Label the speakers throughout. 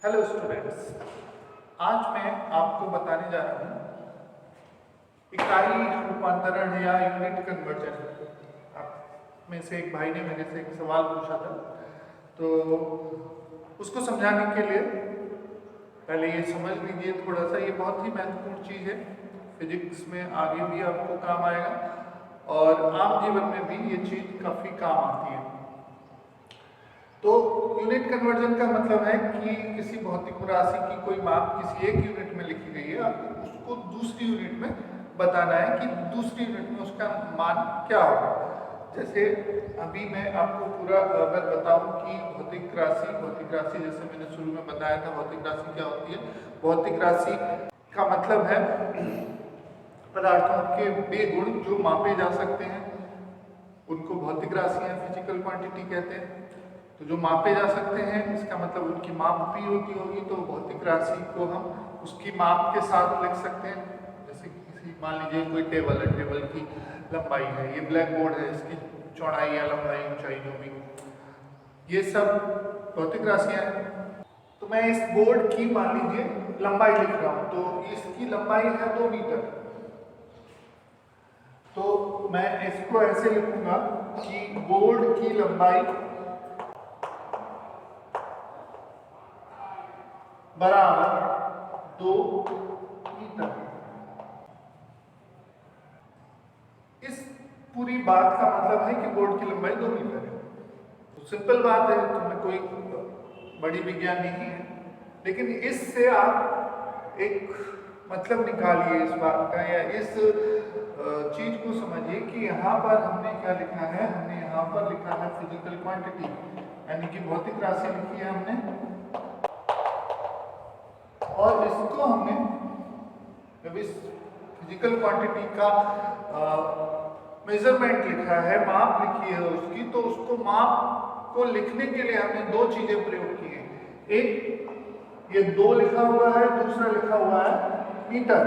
Speaker 1: Hello students, आज मैं आपको बताने जा रहा हूँ इकाई रूपांतरण या यूनिट कन्वर्जन। आप में से एक भाई ने मेरे से एक सवाल पूछा था, तो उसको समझाने के लिए पहले ये समझ लीजिए थोड़ा सा, ये बहुत ही महत्वपूर्ण चीज़ है। फिजिक्स में आगे भी आपको काम आएगा और आम जीवन में भी ये चीज़ काफ़ी काम आती है। तो यूनिट कन्वर्जन का मतलब है कि किसी भौतिक राशि की कोई माप किसी एक यूनिट में लिखी गई है, आपको उसको दूसरी यूनिट में बताना है कि दूसरी यूनिट में उसका मान क्या होगा। जैसे अभी मैं आपको पूरा अगर बताऊं कि भौतिक राशि जैसे मैंने शुरू में बताया था, भौतिक राशि क्या होती है। भौतिक राशि का मतलब है पदार्थों के वे गुण जो मापे जा सकते हैं, उनको भौतिक राशियाँ फिजिकल क्वांटिटी कहते हैं। तो जो मापे जा सकते हैं इसका मतलब उनकी माप भी होती होगी, तो भौतिक राशि को हम उसकी माप के साथ लिख सकते हैं। जैसे किसी मान लीजिए कोई टेबल है, टेबल की लंबाई है, ये ब्लैक बोर्ड है, इसकी चौड़ाई या लंबाई ऊंचाई जो भी, ये सब भौतिक राशियाँ हैं। तो मैं इस बोर्ड की मान लीजिए लंबाई लिख रहा हूँ, तो इसकी लंबाई है 2 मीटर। तो मैं इसको ऐसे लिखूंगा कि बोर्ड की लंबाई बराबर 2 मीटर। इस पूरी बात का मतलब है कि बोर्ड की लंबाई 2 मीटर है। तो सिंपल बात है, तुम्हें कोई बड़ी विज्ञान नहीं है, लेकिन इससे आप एक मतलब निकालिए इस बात का, या इस चीज को समझिए कि यहाँ पर हमने क्या लिखा है। हमने यहाँ पर लिखा है फिजिकल क्वांटिटी, यानी कि भौतिक राशि लिखी है हमने, और इसको हमने जब इस फिजिकल क्वांटिटी का मेजरमेंट लिखा है, माप लिखी है उसकी, तो उसको माप को लिखने के लिए हमने 2 चीजें प्रयोग की हैं। एक ये 2 लिखा हुआ है, दूसरा लिखा हुआ है मीटर।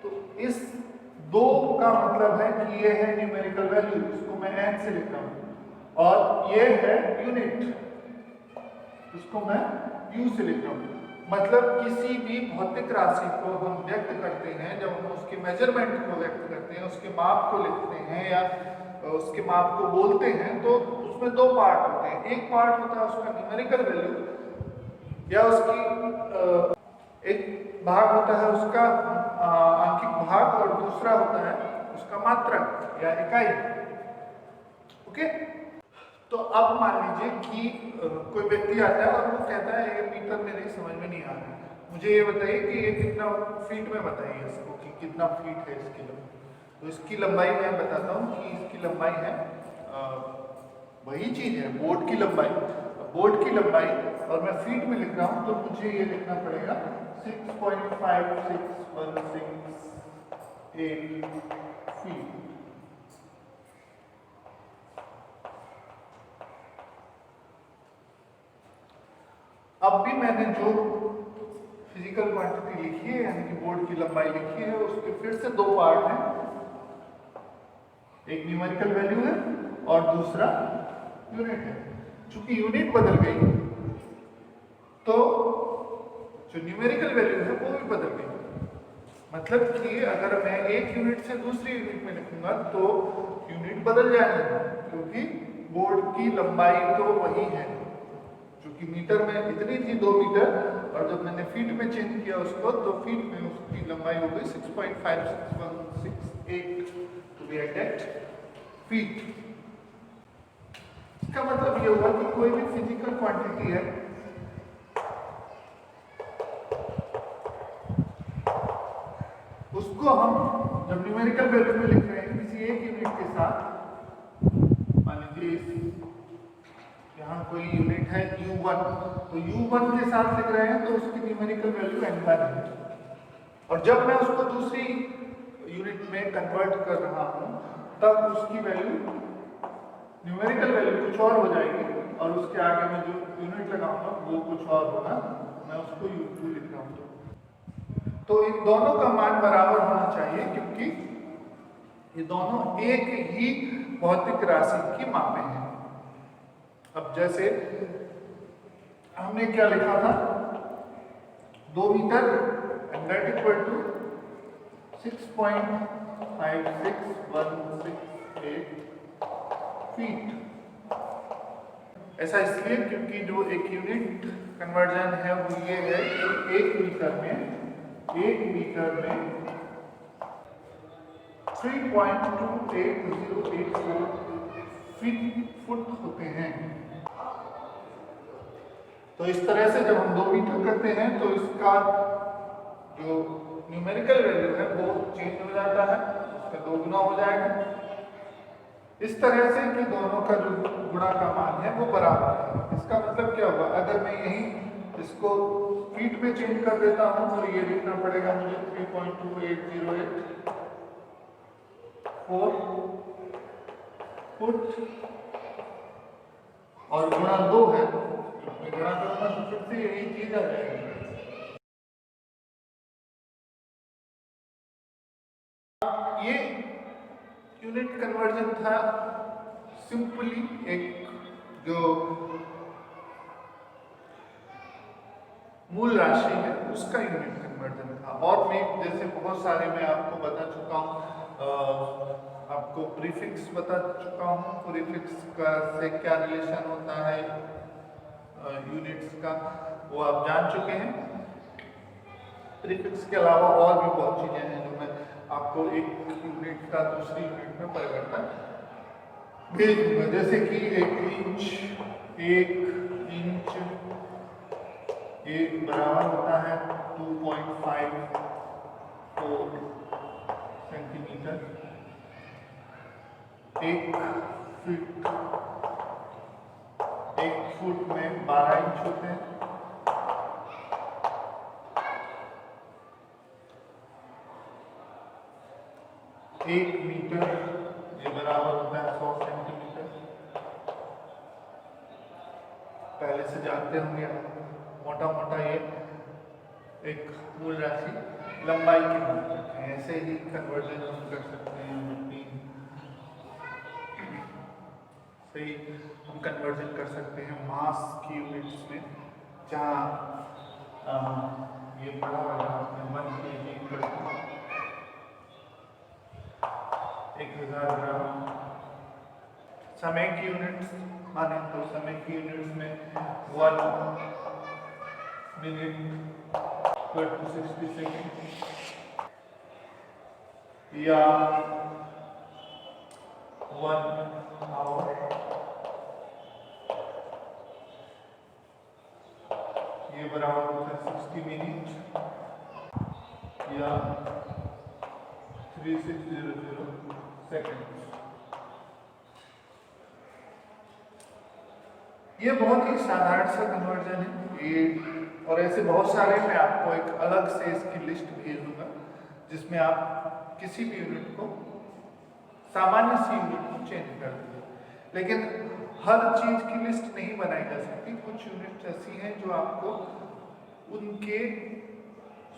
Speaker 1: तो इस 2 का मतलब है कि ये है न्यूमेरिकल वैल्यू, इसको मैं n से लिख रहा हूं, और ये है यूनिट, इसको मैं u से लिख रहा हूं। मतलब किसी भी भौतिक राशि को हम व्यक्त करते हैं, जब हम उसके मेजरमेंट को व्यक्त करते हैं, उसके माप को लिखते हैं या उसके माप को बोलते हैं, तो उसमें 2 पार्ट होते हैं। एक पार्ट होता है उसका न्यूमेरिकल वैल्यू, या उसकी एक भाग होता है उसका आंकिक भाग, और दूसरा होता है उसका मात्रक या इकाई। ओके, तो अब मान लीजिए कि कोई व्यक्ति आता है और वो कहता है ये मीटर मेरे समझ में नहीं आ रहा है, मुझे ये बताइए कि ये कितना फीट में बताइए इसको कि कितना फीट है इसकी लंबाई। तो इसकी लंबाई मैं बताता हूँ कि इसकी लंबाई है वही चीज़ है बोर्ड की लंबाई। बोर्ड की लंबाई और मैं फीट में लिख रहा हूँ, तो मुझे ये लिखना पड़ेगा 6.56168 फीट। अब भी मैंने जो फिजिकल क्वांटिटी लिखी है, यानी कि बोर्ड की लंबाई लिखी है, उसके फिर से 2 पार्ट हैं। एक न्यूमेरिकल वैल्यू है और दूसरा यूनिट है। चूंकि यूनिट बदल गई, तो जो न्यूमेरिकल वैल्यू है वो भी बदल गई। मतलब कि अगर मैं एक यूनिट से दूसरी यूनिट में लिखूंगा तो यूनिट बदल जाएगा, क्योंकि बोर्ड की लंबाई तो वही है, क्योंकि मीटर में इतनी थी 2 मीटर, और जब मैंने फीट में चेंज किया उसको, तो फीट में उसकी लंबाई हो गई 6.56168 टू बी एग्जैक्ट फीट। इसका मतलब ये हुआ कि कोई भी फिजिकल क्वांटिटी है, उसको हम जब न्यूमेरिकल वैल्यू में लिख रहे हैं किसी एक यूनिट के साथ, मान लीजिए यहाँ कोई यूनिट है U1, तो U1 के साथ लिख रहे हैं, तो उसकी न्यूमेरिकल वैल्यू N1 है। और जब मैं उसको दूसरी यूनिट में कन्वर्ट कर रहा हूँ, तब उसकी वैल्यू न्यूमेरिकल वैल्यू कुछ और हो जाएगी, और उसके आगे में जो यूनिट लगाऊंगा वो कुछ और होगा, मैं उसको U2 लिख रहा हूँ। तो इन दोनों का मान बराबर होना चाहिए, क्योंकि ये दोनों एक ही भौतिक राशि की मापें हैं। अब जैसे हमने क्या लिखा था 2 metre and that equal to 6.56168 feet. ऐसा इसलिए क्योंकि जो एक यूनिट कन्वर्जन है वो ये है कि 1 मीटर में 3.28084 फुट होते हैं। तो इस तरह से जब हम 2 मीटर करते हैं तो इसका जो न्यूमेरिकल वैल्यू है वो चेंज हो जाता है, उसका 2 गुना हो जाएगा। इस तरह से कि दोनों का जो गुणा का मान है वो बराबर है। इसका मतलब क्या होगा, अगर मैं यही इसको फीट में चेंज कर देता हूं तो ये लिखना पड़ेगा मुझे 3.2808 फुट और गुणा 2 है, गुणा करूंगा तो फिर से यही चीज आ जाएगी। ये यूनिट कन्वर्जन था, सिंपली एक जो मूल राशि है उसका यूनिट कन्वर्जन था। और मैं जैसे बहुत सारे मैं आपको बता चुका हूँ, आपको प्रीफिक्स बता चुका हूँ, प्रीफिक्स का से क्या रिलेशन होता है यूनिट्स का, वो आप जान चुके हैं। प्रीफिक्स के अलावा और भी बहुत चीज़ें हैं जो मैं आपको एक यूनिट का दूसरी यूनिट में परिवर्तन भेज दूंगा। जैसे कि 1 इंच ये बराबर होता है 2.54 सेंटीमीटर। 1 फुट में 12 इंच होते हैं। 1 मीटर ये बराबर होता है 100 सेंटीमीटर। पहले से जानते होंगे मोटा मोटा ये एक मूल राशि लंबाई की बात करते हैं। ऐसे ही कन्वर्जन हम कर सकते हैं, सही हम कन्वर्जन कर सकते हैं मास की यूनिट्स में, जहाँ ये पढ़ा हुआ आपने 1 kg 1000 ग्राम। समय की यूनिट्स माने तो समय की यूनिट्स में 1 मिनट 60 सेकेंड या 1 आवर ये बराबर होता है 60 मिनट या 3600 सेकेंड। ये बहुत ही साधारण सा कन्वर्जन है ये, और ऐसे बहुत सारे मैं आपको एक अलग से इसकी लिस्ट भेज दूंगा जिसमें आप किसी भी यूनिट को, सामान्य सी यूनिट को चेंज कर देंगे। लेकिन हर चीज की लिस्ट नहीं बनाई जा सकती। कुछ यूनिट्स ऐसी हैं जो आपको उनके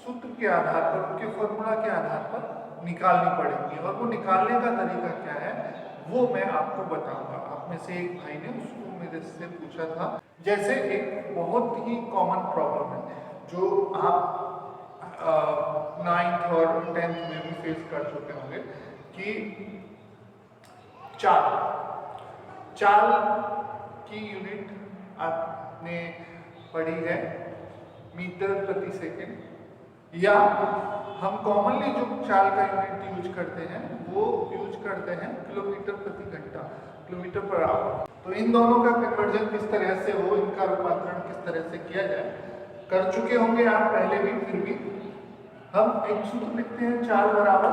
Speaker 1: सूत्र के आधार पर, उनके फॉर्मूला के आधार पर निकालनी पड़ेगी, और वो निकालने का तरीका क्या है वो मैं आपको बताऊंगा। आप में से एक भाई ने उसको मेरे से पूछा था। जैसे एक बहुत ही कॉमन प्रॉब्लम है जो आप 9th और 10th में भी फेस कर चुके होंगे कि चाल की यूनिट आपने पढ़ी है मीटर प्रति सेकेंड, या हम कॉमनली जो चाल का यूनिट यूज करते हैं वो यूज करते हैं किलोमीटर प्रति घंटा, किलोमीटर पर आवर। तो इन दोनों का कन्वर्जन किस तरह से हो, इनका रूपांतरण किस तरह से किया जाए, कर चुके होंगे आप पहले भी। फिर भी हम एक सूत्र लिखते हैं, चाल बराबर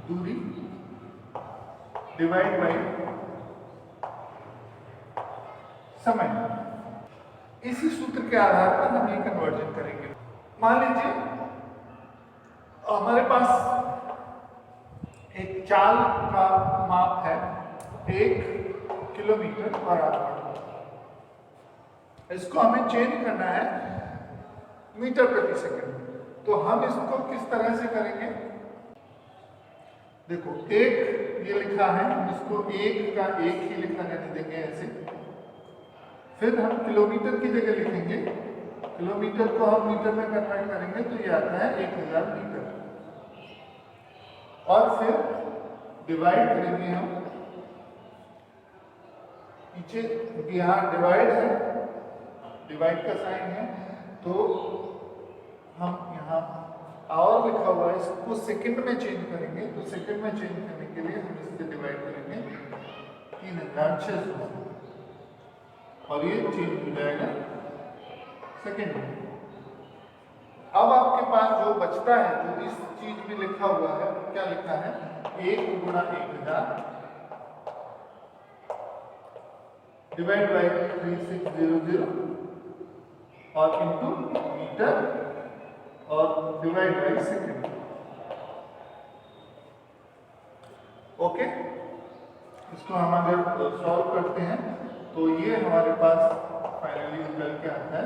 Speaker 1: दूरी डिवाइड बाई समय। इसी सूत्र के आधार पर हम ये कन्वर्जन करेंगे। मान लीजिए हमारे पास एक चाल का माप है 1 किलोमीटर पर आवर। इसको हमें चेंज करना है मीटर प्रति सेकंड। तो हम इसको किस तरह से करेंगे, देखो 1 ये लिखा है, इसको 1 का 1 ही लिखा रहने देंगे ऐसे, फिर हम किलोमीटर की जगह लिखेंगे, किलोमीटर को हम मीटर में कन्वर्ट करेंगे तो ये आता है 1000 मीटर। और फिर डिवाइड करेंगे हम, पीछे यहाँ डिवाइड है, डिवाइड का साइन है, तो हम यहाँ आवर लिखा हुआ है, इसको सेकंड में चेंज करेंगे, तो सेकंड में चेंज करने के लिए हम इससे डिवाइड करेंगे 3600 और ये चेंज हो जाएगा सेकंड में। अब आपके पास जो बचता है, जो इस चीज में लिखा हुआ है, क्या लिखा है, 1 गुणा 1000 डिवाइड बाई 3600 और इनटू मीटर और डिवाइड बाई सेकंड। ओके, इसको हम अगर सॉल्व करते हैं तो ये हमारे पास फाइनली निकल के आता है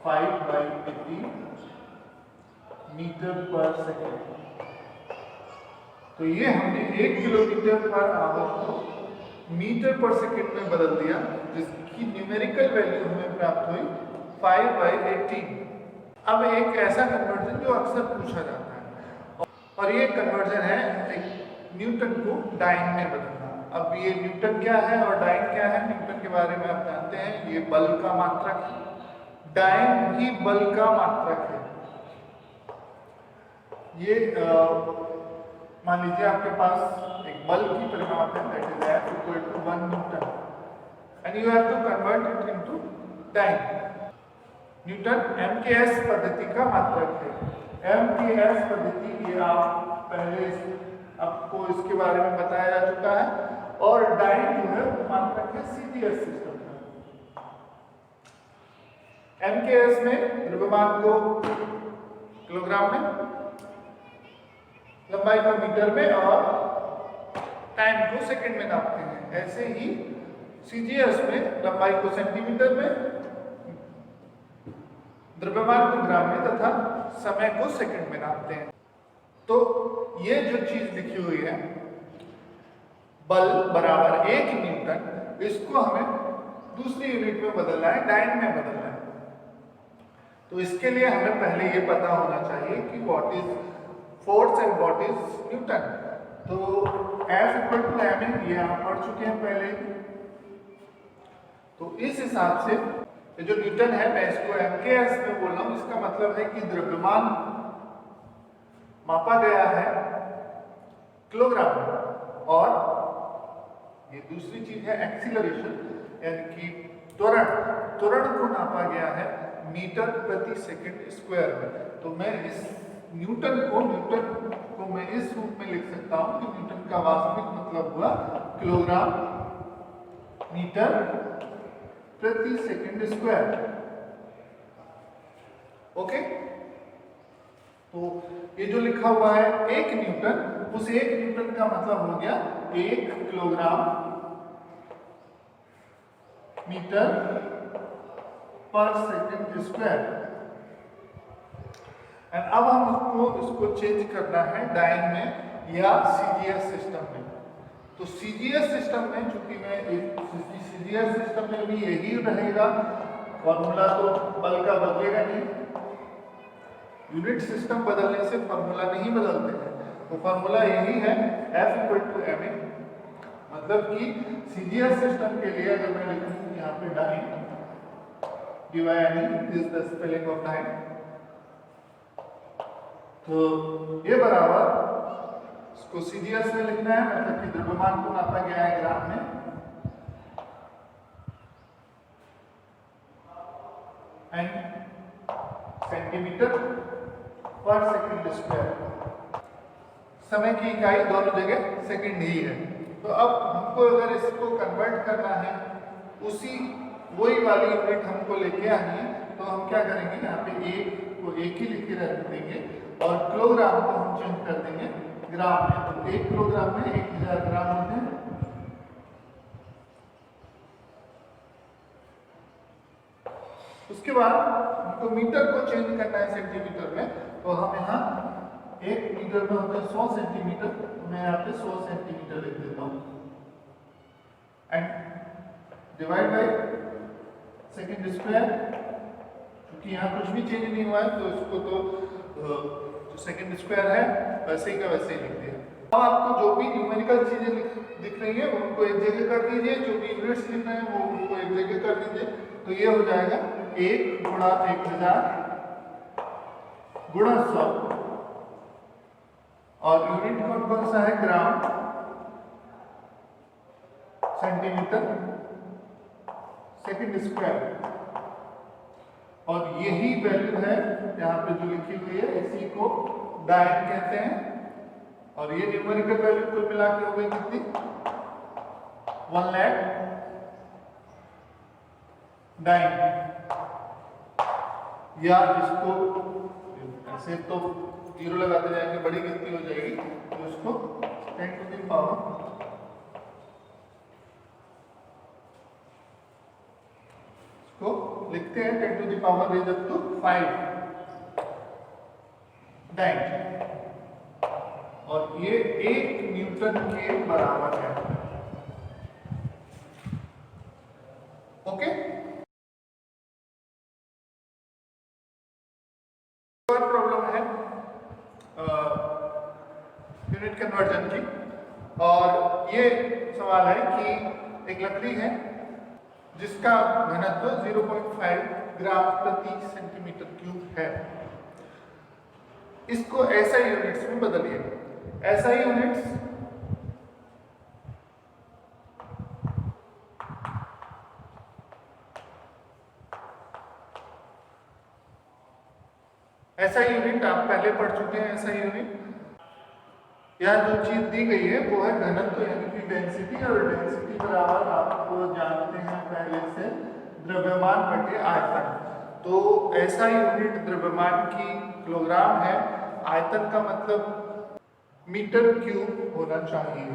Speaker 1: 5/80 मीटर पर सेकंड। तो ये हमने 1 किलोमीटर पर आवर को मीटर पर सेकंड में बदल दिया, जिसकी न्यूमेरिकल वैल्यू हमें प्राप्त हुई 5/80। अब एक ऐसा कन्वर्जन जो अक्सर पूछा जाता है, और ये कन्वर्जन है एक न्यूटन को डाइन में बदलना। अब ये न्यूटन क्या है और डाइन क्या है, न्यूटन के बारे में आप जानते हैं, ये बल का मात्रक है, डाइन भी बल का मात्रक है। ये मान लीजिए आपके पास एक बल की परिमाप है, that is F equal to 1 Newton, and you have to convert it into dyne. Newton MKS पद्धति का मात्रक है। MKS पद्धति ये आप पहले आपको इसके बारे में बताया जा चुका है, और डाइन जो है मात्रक है CGS सिस्टम का। MKS में द्रव्यमान को किलोग्राम में, लंबाई को मीटर में और टाइम को सेकंड में नापते हैं। ऐसे ही CGS में लंबाई को सेंटीमीटर में, द्रव्यमान को ग्राम में तथा समय को सेकंड में नापते हैं। तो ये जो चीज लिखी हुई है बल बराबर 1 न्यूटन, इसको हमें दूसरी यूनिट में बदलना है, डाइन में बदलना है। तो इसके लिए हमें पहले ये पता होना चाहिए कि what is force and what is Newton. तो F इक्वल टू m, ये आप पढ़ चुके हैं पहले। तो इस हिसाब से ये जो न्यूटन है, मैं इसको MKS में बोल रहा हूं, इसका मतलब है कि द्रव्यमान मापा गया है किलोग्राम में, और ये दूसरी चीज है एक्सीलरेशन, यानी कि त्वरण को नापा गया है मीटर प्रति सेकंड स्क्वायर में। तो मैं इस न्यूटन को मैं इस रूप में लिख सकता हूं कि न्यूटन का वास्तविक मतलब हुआ किलोग्राम मीटर प्रति सेकंड स्क्वायर। ओके, तो ये जो लिखा हुआ है 1 न्यूटन, उस 1 न्यूटन का मतलब हो गया 1 किलोग्राम मीटर पर सेकंड स्क्वायर। एंड अब हम इसको चेंज करना है डाइन में या CGS सिस्टम में। तो CGS सिस्टम में, चूंकि मैं CGS सिस्टम में भी यही रहेगा फॉर्मूला, तो बल का बदलेगा नहीं। यूनिट सिस्टम बदलने से फॉर्मूला नहीं बदलते हैं, तो फॉर्मूला यही है F इक्वल टू ma। मतलब कि CGS सिस्टम के लिए अगर मैं लिखूं यहाँ पे dyne, dividing is the spelling of dyne, तो ये बराबर, इसको CGS में लिखना है, मतलब कि द्रव्यमान को नापा गया है ग्राम में, एंड सेंटीमीटर पर सेकंड स्क्वायर। समय की इकाई दोनों जगह सेकंड ही है। तो अब हमको अगर इसको कन्वर्ट करना है, वही वाली यूनिट हमको लेके आनी है, तो हम क्या करेंगे, यहाँ पे 1 को 1 ही लिख के रख देंगे और किलोग्राम को हम चेंज कर देंगे ग्राम में। तो 1 किलोग्राम में 1000 ग्राम होते हैं। उसके बाद हमको मीटर को चेंज करना है सेंटीमीटर में, तो हम यहाँ 1 मीटर में होता है 100 सेंटीमीटर, तो मैं यहाँ पे 100 सेंटीमीटर लिख देता हूँ, and divide by second square, क्योंकि यहाँ कुछ भी चेंज नहीं हुआ है तो इसको तो जो सेकेंड स्क्वायर है वैसे ही का वैसे ही लिख दिया। अब आपको जो भी न्यूमेरिकल चीजें दिख रही है उनको एक जगह कर दीजिए, जो भी यूनिट्स लिख रहे हैं वो उनको एक जगह कर दीजिए। तो ये हो जाएगा 1 गुणा 1000 गुणा 100, और यूनिट कौन कौन सा है, ग्राम, सेंटीमीटर, सेकेंड स्क्वायर, और यही वैल्यू है यहाँ पे जो लिखी हुई है, इसी को डायन कहते हैं। और ये न्यूमेरिकल वैल्यू कुल मिला के हो गई कितनी, 1 लाख डाइन। या इसको ऐसे तो जीरो लगाते जाएंगे, बड़ी गिनती हो जाएगी, तो इसको 10 टू द पावर को लिखते हैं 10 to the power raise up to 5 dyne, और ये 1 न्यूटन के बराबर है। ओके, और प्रॉब्लम है यूनिट कन्वर्जन की, और ये सवाल है कि एक लकड़ी है जिसका घनत्व 0.5 ग्राम प्रति सेंटीमीटर क्यूब है। इसको ऐसा यूनिट्स में बदलिए। ऐसा यूनिट्स ऐसा यूनिट आप पहले पढ़ चुके हैं। ऐसा यूनिट यहाँ जो चीज दी गई है वो है घनत्व यानी कि डेंसिटी, और डेंसिटी बराबर आपको जानते हैं पहले से द्रव्यमान बटे आयतन। तो ऐसा यूनिट द्रव्यमान की किलोग्राम है, आयतन का मतलब मीटर क्यूब होना चाहिए,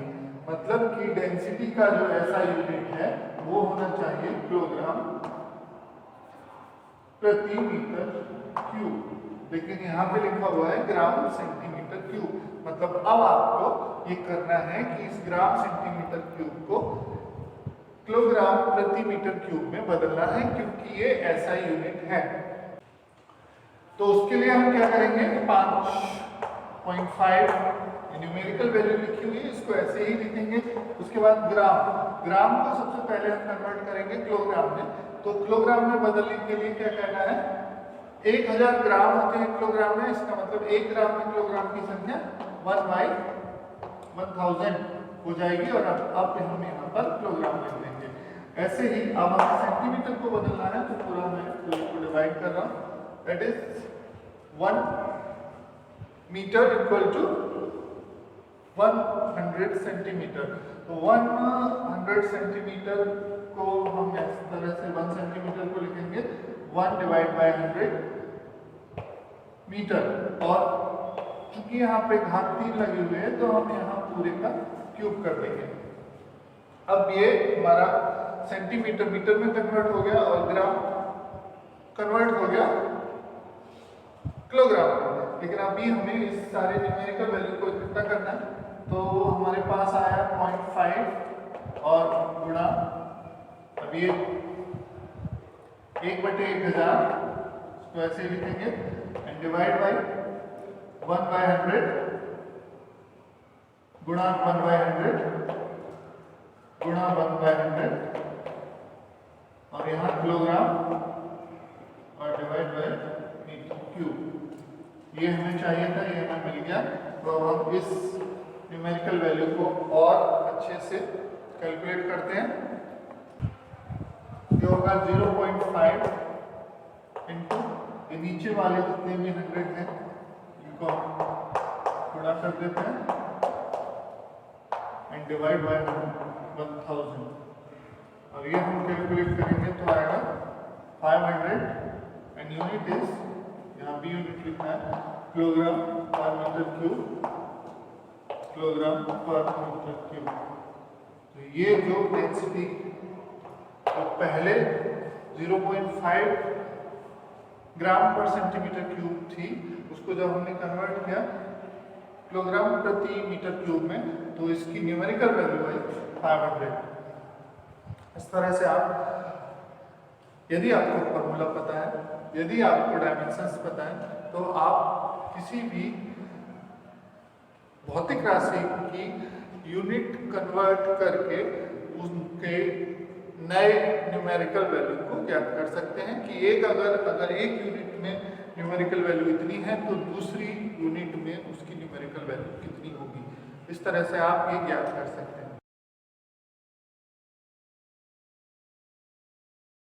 Speaker 1: मतलब कि डेंसिटी का जो ऐसा यूनिट है वो होना चाहिए किलोग्राम प्रति मीटर क्यूब, लेकिन यहाँ पे लिखा हुआ है ग्राम सेंटीमीटर क्यूब। मतलब अब आपको ये करना है कि इस ग्राम सेंटीमीटर क्यूब को किलोग्राम प्रति मीटर क्यूब में बदलना है, क्योंकि ये ऐसा यूनिट है। तो उसके लिए हम क्या करेंगे, 5.5 न्यूमेरिकल वैल्यू लिखी हुई है, इसको ऐसे ही लिखेंगे। उसके बाद ग्राम को सबसे पहले हम कन्वर्ट करेंगे किलोग्राम में। तो किलोग्राम में बदलने के लिए क्या करना है, 1000 ग्राम होते हैं किलोग्राम में, इसका मतलब 1 ग्राम में किलोग्राम की संख्या 1/1000 हो जाएगी, और अब हम यहाँ पर किलोग्राम लिख देंगे। ऐसे ही अब हमें सेंटीमीटर को बदलना है, तो पूरा मैं इसको डिवाइड कर रहा हूँ, that is 1 metre equal to 100 centimetre. तो 100 सेंटीमीटर को हम इस तरह से 1 सेंटीमीटर को लिखेंगे 1/100 मीटर, और चूंकि यहाँ पे घात 3 लगे हुए हैं तो हम यहाँ पूरे का क्यूब कर देंगे। अब ये हमारा सेंटीमीटर मीटर में कन्वर्ट हो गया, और ग्राम कन्वर्ट हो गया किलोग्राम में। लेकिन अभी हमें इस सारे न्यूमेरिकल वैल्यू को इकट्ठा करना है, तो हमारे पास आया 0.5 और गुणा, अब ये 1/1000, इसको ऐसे लिखेंगे, एंड डिवाइड बाय 1/100 गुणा 1/100 गुणा 1/100, और यहाँ किलोग्राम, और डिवाइड बाय मीटर क्यूब। ये हमें चाहिए था, ये हमें मिल गया। तो हम इस न्यूमेरिकल वैल्यू को और अच्छे से कैलकुलेट करते हैं। ये होगा 0.5 इंटू ये नीचे वाले जितने भी 100 हैं इनको गुणा कर देते हैं, एंड डिवाइड बाय 1000, और ये हम कैलकुलेट करेंगे तो आएगा 500, एंड यूनिट इज, यहाँ भी यूनिट लिखना है, किलोग्राम पर मीटर क्यूब, किलोग्राम पर मीटर क्यूब। तो ये जो डेंसिटी तो पहले 0.5 ग्राम पर सेंटीमीटर क्यूब थी, उसको जब हमने कन्वर्ट किया किलोग्राम प्रति मीटर क्यूब में, तो इसकी न्यूमेरिकल वैल्यू है 500। इस तरह से आप यदि आपको फॉर्मूला पता है, यदि आपको डायमेंशंस पता है, तो आप किसी भी भौतिक राशि की यूनिट कन्वर्ट करके उनके नए न्यूमेरिकल वैल्यू को ज्ञात कर सकते हैं कि अगर एक यूनिट में न्यूमेरिकल वैल्यू इतनी है तो दूसरी यूनिट में उसकी न्यूमेरिकल वैल्यू कितनी होगी। इस तरह से आप ये ज्ञात कर सकते हैं।